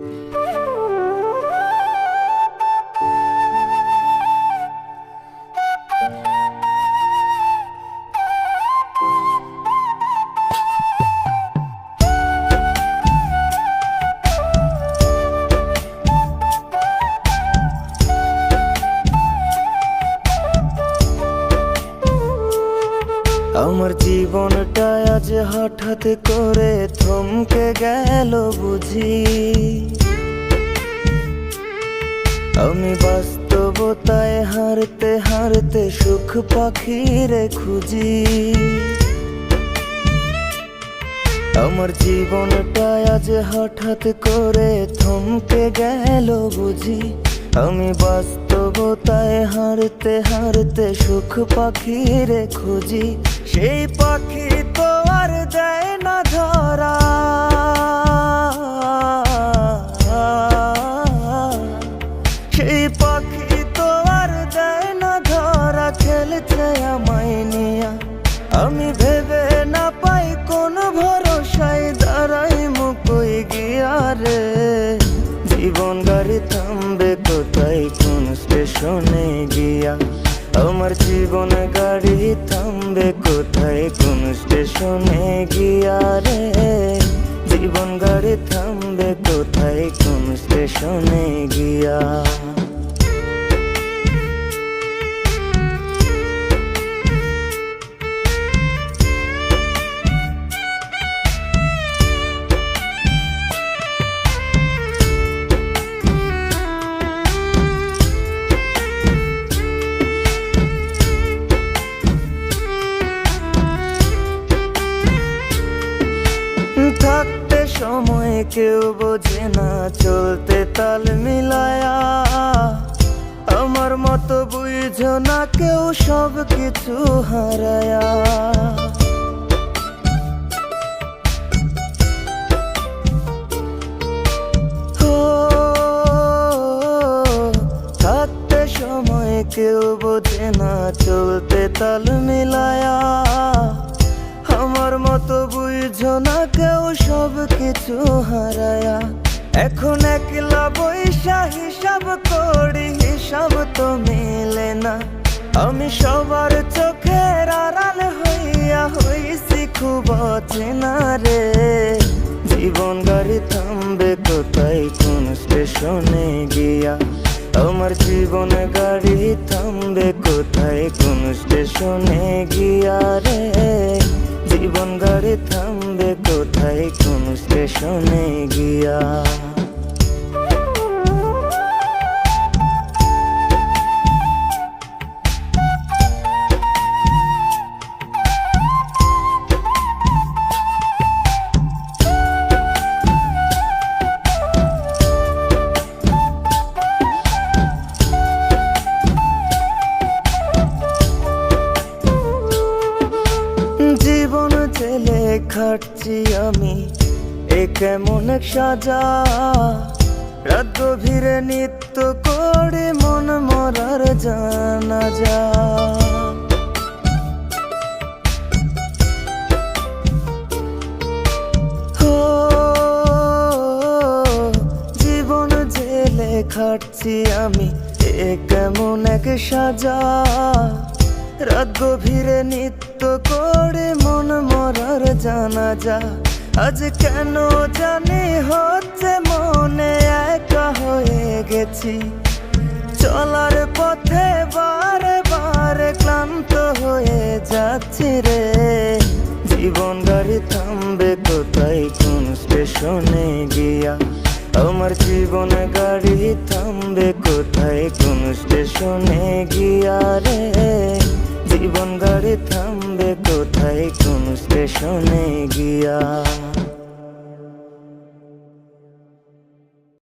আমার জীবনটা আজ হঠাৎ করে থমকে গেল বুঝি। আমি বাস্তবতায় হারতে হারতে সুখ পাখিরে খুঁজি। আমার জীবনটা আজ হঠাৎ করে থমকে গেল বুঝি। আমি বাস্তবতায় হারতে হারতে সুখ পাখিরে খুঁজি। সেই পাখি তো আর দেয় না ধরা, সেই পাখি তো আর দেয় না ধরা। খেলছে আমায় নিয়া, আমি ভেবে না পাই কোন ভরসায় দাঁড়াই মুকই গিয়া রে। জীবন গাড়ি থামবে কোথায় কোন স্টেশনে গিয়া। আমার জীবন গাড়ি থামবে কোথায় কোন স্টেশনে গিয়া রে। জীবন গাড়ি থামবে কোথায় কোন স্টেশনে গিয়া। থাকতে সময় কেউ বোঝে না, চলতে তাল মিলায়া। আমার মতো বুঝো না কেউ সব কিছু হারায়া। থাকতে সময় কেউ বোঝে না, চলতে তাল মিলায়া। আমার মতো বুঝো না কেউ সব কিছু হারায়া। এখন একলা বৈশা হিসাব করি, হিসাব তো মেলে না। আমি সবার চোখের আড়াল হইয়া হইছি খুব অচেনা রে। জীবন গাড়ি থামবে কোথায় কোন স্টেশনে গিয়া। আমার জীবন গাড়ি থামবে কোথায় কোন স্টেশনে গিয়া রে। জীবন গাড়ি থামবে কোথায় কোন স্টেশনে গিয়া। জীবন জেলে খাটছি আমি, এ কেমন এক সাজা। রাত গভীরে নিত্য করে মন মরার জানাজা। জীবন জেলে খাটছি আমি, এ কেমন এক সাজা। রাত গভীরে নিত্য করে মন মরার জানাজা। আজ কেন জানি হচ্ছে মনে একা হয়ে গেছি। চলার পথে বারে বারে ক্লান্ত হয়ে যাচ্ছি রে। জীবন গাড়ি থামবে কোথায় কোন স্টেশনে গিয়া। আমার জীবন গাড়ি থামবে কোথায় কোন স্টেশনে গিয়া রে। জীবন গাড়ি থামবে কোথায় কোন স্টেশনে গিয়া।